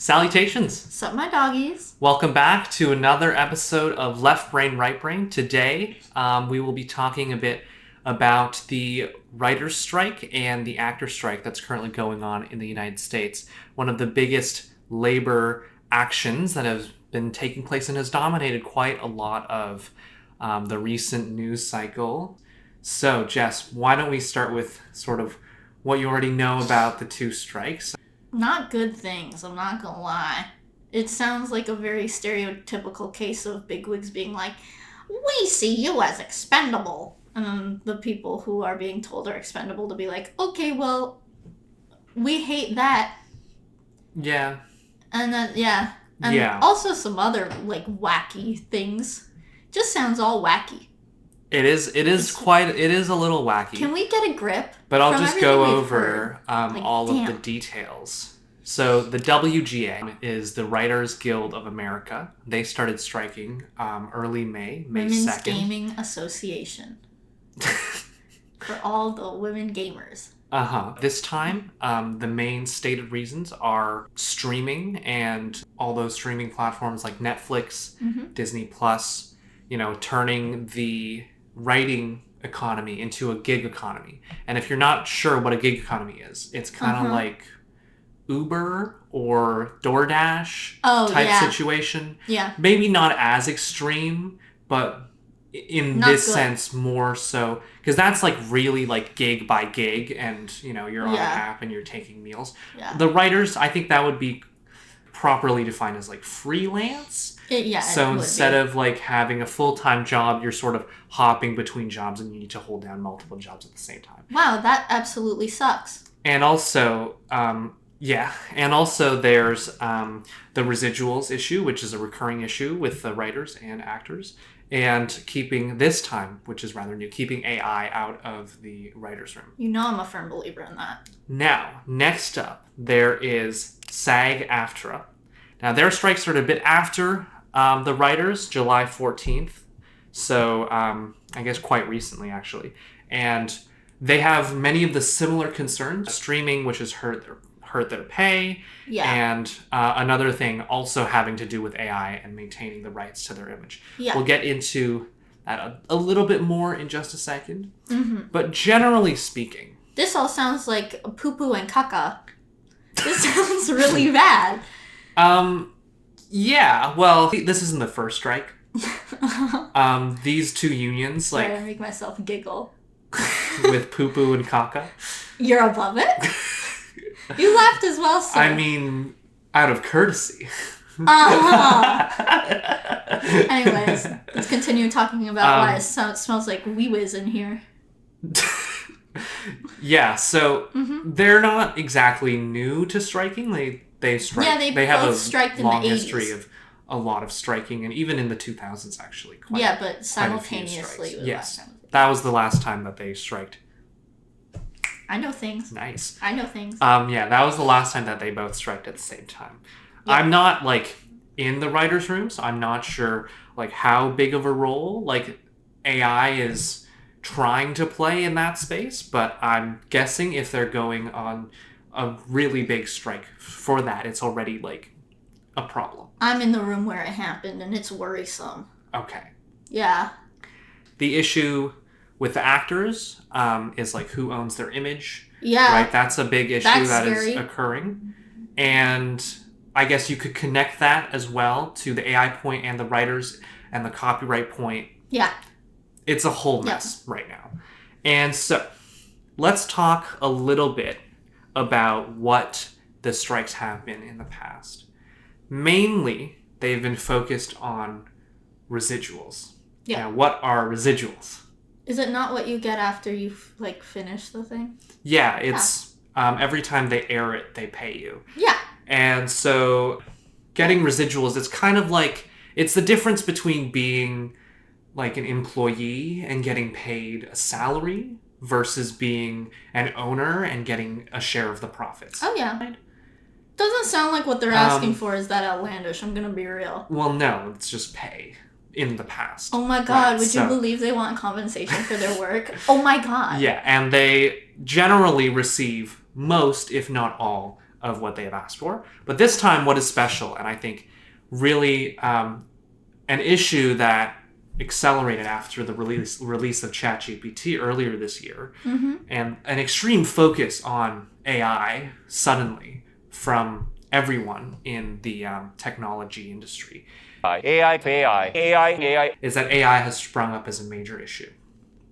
Salutations! Sup, my doggies? Welcome back to another episode of Left Brain, Right Brain. Today, we will be talking a bit about the writer's strike and the actor strike that's currently going on in the United States. One of the biggest labor actions that has been taking place and has dominated quite a lot of the recent news cycle. So, Jess, why don't we start with sort of what you already know about the two strikes? Not good things, I'm not gonna lie. It sounds like a very stereotypical case of bigwigs being like, we see you as expendable. And then the people who are being told are expendable to be like, okay, well, we hate that. Yeah. And then, yeah. And also some other, like, wacky things. Just sounds all wacky. It is a little wacky. Can we get a grip? But I'll just go over all of the details. So the WGA is the Writers Guild of America. They started striking early May 2nd. Women's Gaming Association. For all the women gamers. This time, the main stated reasons are streaming and all those streaming platforms like Netflix, Disney Plus, turning the writing economy into a gig economy. And if you're not sure what a gig economy is, it's kind of like Uber or DoorDash type situation. Yeah. Maybe not as extreme, but in this sense more so, because that's like really like gig by gig, and you're on an app and you're taking meals. The writers, I think that would be properly defined as like freelance. So instead of like having a full-time job, you're sort of hopping between jobs and you need to hold down multiple jobs at the same time. Wow, that absolutely sucks. And also, there's the residuals issue, which is a recurring issue with the writers and actors, and keeping this time, which is rather new, keeping AI out of the writer's room. I'm a firm believer in that. Now, next up, there is SAG-AFTRA. Now, their strike started a bit after the writers, July 14th. So, I guess quite recently, actually. And they have many of the similar concerns. Streaming, which has hurt their pay. Yeah. And another thing also having to do with AI and maintaining the rights to their image. Yeah. We'll get into that a little bit more in just a second. But generally speaking... This all sounds like poo-poo and caca. This sounds really bad. Yeah, well, this isn't the first strike. These two unions, like... Sorry, I make myself giggle. With poo-poo and caca. You're above it? You laughed as well, sir. I mean, out of courtesy. Anyways, let's continue talking about why it smells like wee-whiz in here. Yeah, so they're not exactly new to striking. They strike. Yeah, they have a long history of a lot of striking, and even in the 2000s, actually. But simultaneously. Yes, that was the last time that they striked. I know things. Nice. I know things. That was the last time that they both striked at the same time. Yeah. I'm not in the writers' room, so I'm not sure how big of a role AI is trying to play in that space, but I'm guessing if they're going on a really big strike for that, it's already a problem. I'm in the room where it happened, and it's worrisome. Okay. Yeah. The issue with the actors is who owns their image. Yeah. Right? That's a big issue is occurring. And I guess you could connect that as well to the AI point and the writers and the copyright point. Yeah. It's a whole mess right now. And so let's talk a little bit about what the strikes have been in the past. Mainly, they've been focused on residuals. Yeah. Now, what are residuals? Is it not what you get after you finish the thing? Yeah, it's every time they air it, they pay you. Yeah. And so getting residuals, it's kind of it's the difference between being an employee and getting paid a salary versus being an owner and getting a share of the profits. Oh, yeah. Doesn't sound like what they're asking for is that outlandish, I'm gonna be real. Well, no, it's just pay in the past. Oh my god, right? Would you believe they want compensation for their work? Oh my god. Yeah, and they generally receive most, if not all, of what they have asked for. But this time, what is special, and I think really an issue that accelerated after the release of ChatGPT earlier this year, and an extreme focus on AI suddenly from everyone in the technology industry. AI is that AI has sprung up as a major issue.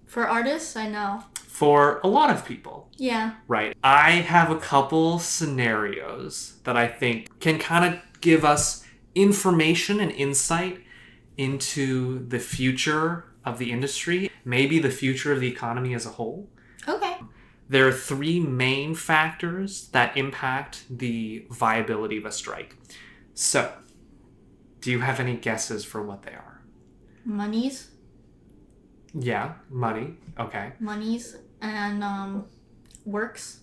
For artists, I know. For a lot of people. Yeah. Right. I have a couple scenarios that I think can kind of give us information and insight into the future of the industry, maybe the future of the economy as a whole. Okay. There are three main factors that impact the viability of a strike. So, do you have any guesses for what they are? Monies. Yeah, money. Okay. Monies and works.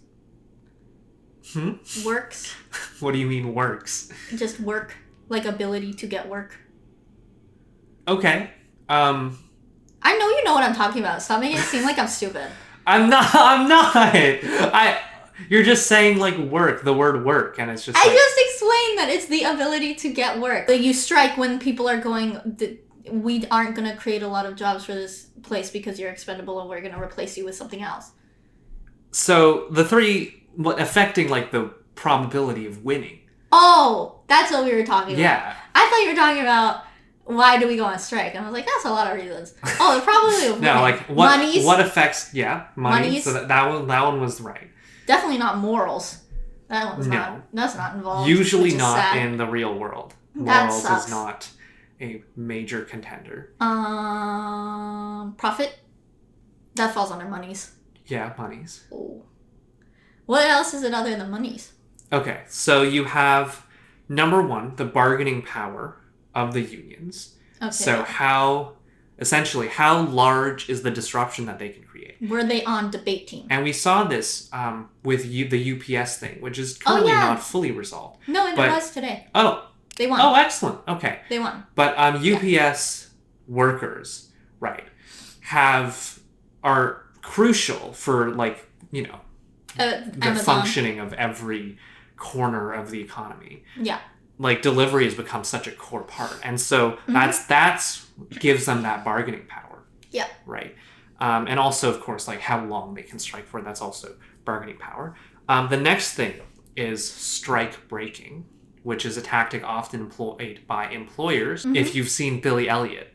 Works. What do you mean works? Just work. Like ability to get work. Okay. I know you know what I'm talking about. Stop making it seem like I'm stupid. I'm not. You're just saying like work, the word work, and it's just I like, just explained that it's the ability to get work. Like you strike when people are going, we aren't going to create a lot of jobs for this place because you're expendable and we're going to replace you with something else. So the three affecting like the probability of winning. Oh, that's what we were talking about. Yeah. I thought you were talking about why do we go on strike? And I was like, that's a lot of reasons. Oh, the probability of winning. No, like what affects? Yeah, money. Monies. So that one was right. Definitely not morals. That one's not. That's not involved. Usually which is not sad. in the real world. That Morals sucks. is not a major contender. Profit. That falls under monies. Yeah, monies. Oh. What else is it other than monies? Okay, so you have number one, the bargaining power of the unions. Okay. So how large is the disruption that they can create? Were they on debate team? And we saw this with the UPS thing, which is currently not fully resolved. No, it was today. Oh. They won. Oh, excellent. Okay. They won. But UPS workers, right, are crucial for like, the Amazon. functioning of every corner of the economy. Yeah. Like delivery has become such a core part, and so that's gives them that bargaining power. Yeah. Right. And also, of course, like how long they can strike for. That's also bargaining power. The next thing is strike breaking, which is a tactic often employed by employers. If you've seen Billy Elliot,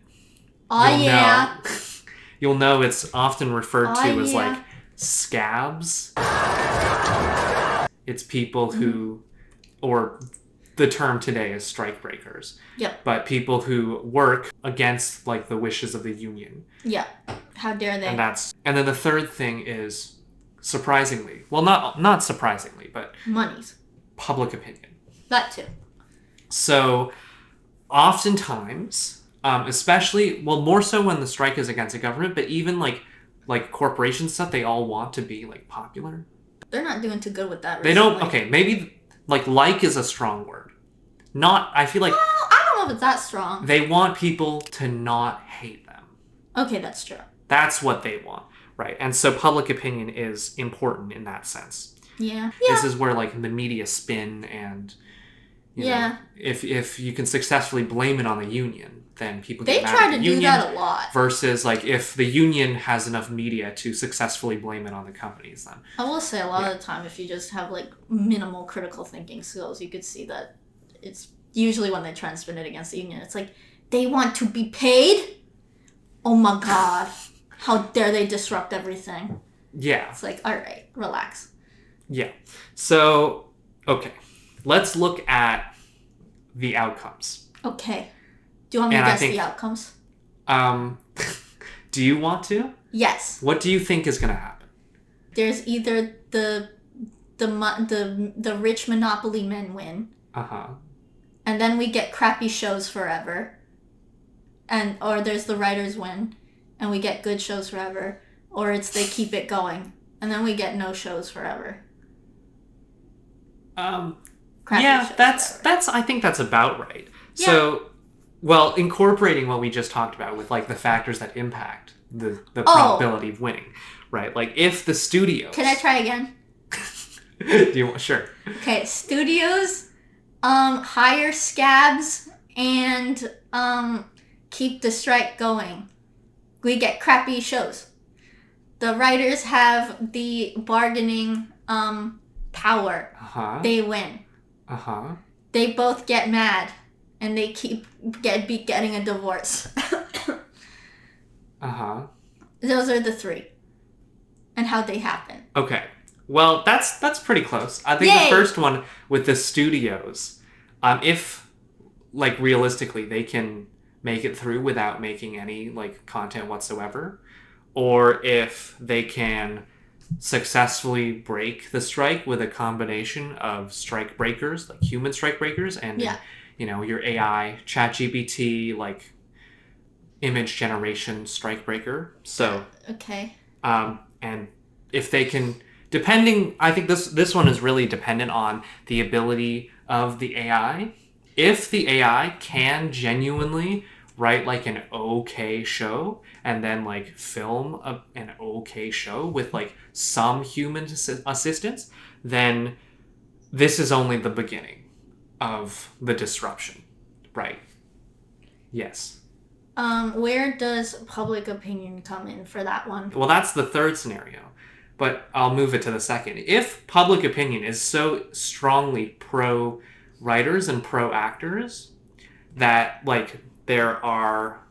you'll know it's often referred to as like scabs. It's people who, or the term today is strike breakers. Yep. But people who work against like the wishes of the union. Yeah. How dare they? And then the third thing is, surprisingly, well, not surprisingly, but monies. Public opinion. That too. So, oftentimes, especially, well, more so when the strike is against a government, but even like corporation stuff, they all want to be like popular. They're not doing too good with that. Recently. They don't. Okay, maybe like is a strong word. I feel like. Well, I don't know if it's that strong. They want people to not hate them. Okay, that's true. That's what they want, right? And so public opinion is important in that sense. Yeah. This is where like the media spin and. You know, if you can successfully blame it on the union, then people get mad at the union. They try to do that a lot. Versus like if the union has enough media to successfully blame it on the companies, then. I will say a lot of the time, if you just have like minimal critical thinking skills, you could see that it's usually when they try and spin it against the union. It's like they want to be paid. Oh my god, how dare they disrupt everything? Yeah. It's like, all right, relax. Yeah. So okay. Let's look at the outcomes. Okay. Do you want me to guess the outcomes? Do you want to? Yes. What do you think is going to happen? There's either the rich monopoly men win. Uh-huh. And then we get crappy shows forever. Or there's the writers win and we get good shows forever. Or it's they keep it going and then we get no shows forever. Yeah, that's I think that's about right. Yeah. So, well, incorporating what we just talked about with like the factors that impact the probability of winning, right? Like if the studios. Can I try again? Do you want? Sure. Okay, studios hire scabs and keep the strike going. We get crappy shows. The writers have the bargaining power. They win. They both get mad, and they keep getting a divorce. Those are the three, and how they happen. Okay. Well, that's pretty close. I think the first one with the studios, if like realistically they can make it through without making any like content whatsoever, or if they can successfully break the strike with a combination of strike breakers, like human strike breakers, and your AI, ChatGPT, like image generation strike breaker. So okay. And if they can, I think this one is really dependent on the ability of the AI. If the AI can genuinely write like an okay show and then like film an okay show with like some human assistance, then this is only the beginning of the disruption, right? Yes. Where does public opinion come in for that one? Well, that's the third scenario, but I'll move it to the second. If public opinion is so strongly pro writers and pro actors that like there are,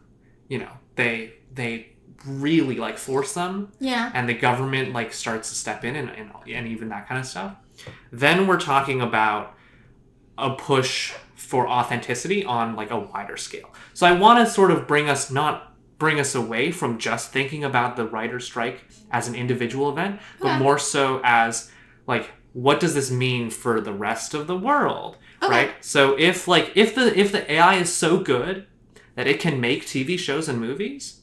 they really like force them, and the government like starts to step in and even that kind of stuff, then we're talking about a push for authenticity on like a wider scale. So I want to sort of bring us away from just thinking about the writer's strike as an individual event, but more so as like, what does this mean for the rest of the world, right? So if the AI is so good that it can make TV shows and movies,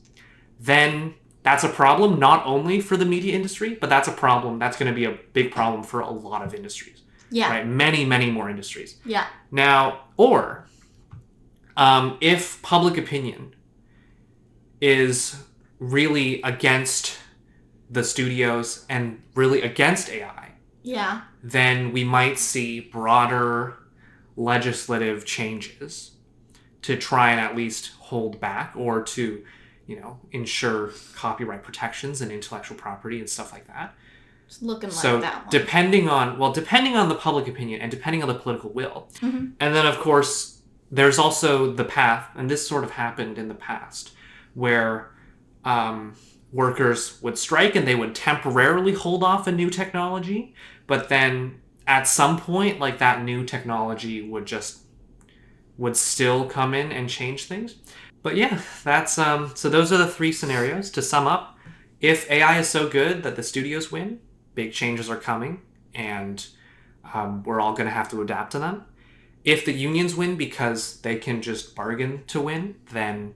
then that's a problem not only for the media industry, but that's going to be a big problem for a lot of industries. Yeah. Right? Many, many more industries. Yeah. Now, or if public opinion is really against the studios and really against AI, then we might see broader legislative changes to try and at least hold back or to, ensure copyright protections and intellectual property and stuff like that. It's looking so like that one. depending on the public opinion and depending on the political will, and then of course there's also the path, and this sort of happened in the past, where workers would strike and they would temporarily hold off a new technology, but then at some point, like that new technology would still come in and change things. But yeah, that's so those are the three scenarios. To sum up, if AI is so good that the studios win, big changes are coming, and we're all going to have to adapt to them. If the unions win because they can just bargain to win, then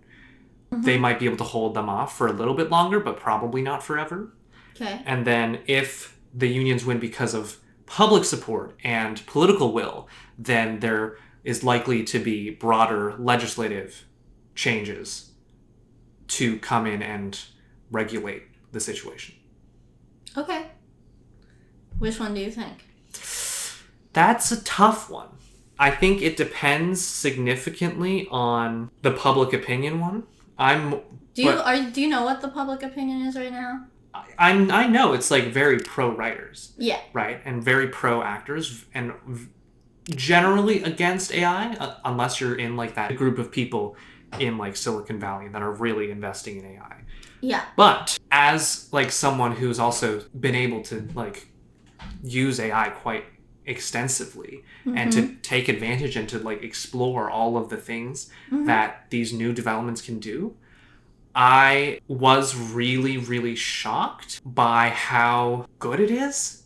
they might be able to hold them off for a little bit longer, but probably not forever. Okay. And then if the unions win because of public support and political will, then there is likely to be broader legislative changes to come in and regulate the situation. Okay. Which one do you think? That's a tough one. I think it depends significantly on the public opinion one. Do you know what the public opinion is right now? I know it's like very pro writers. Yeah. Right, and very pro actors, and generally against AI, unless you're in like that group of people in like Silicon Valley that are really investing in AI. Yeah. But as like someone who's also been able to like use AI quite extensively and to take advantage and to like explore all of the things that these new developments can do, I was really, really shocked by how good it is,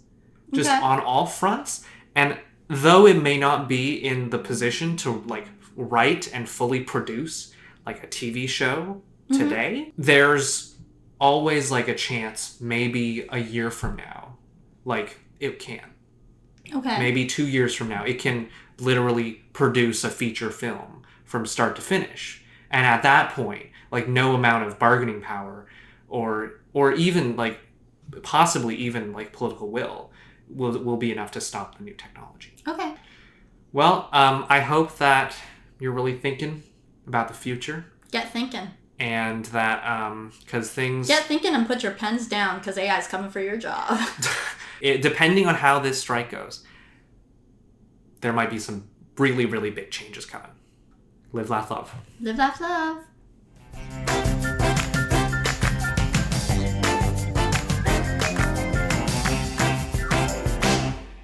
just on all fronts. And though it may not be in the position to like write and fully produce like a TV show today, there's always like a chance maybe a year from now, like it can. Okay. Maybe 2 years from now, it can literally produce a feature film from start to finish. And at that point, like no amount of bargaining power or even like possibly even like political will will be enough to stop the new technology. Okay. Well, I hope that you're really thinking about the future. Get thinking. And that, because things... Get thinking and put your pens down, because AI is coming for your job. Depending on how this strike goes, there might be some really, really big changes coming. Live, laugh, love. Live, laugh, love.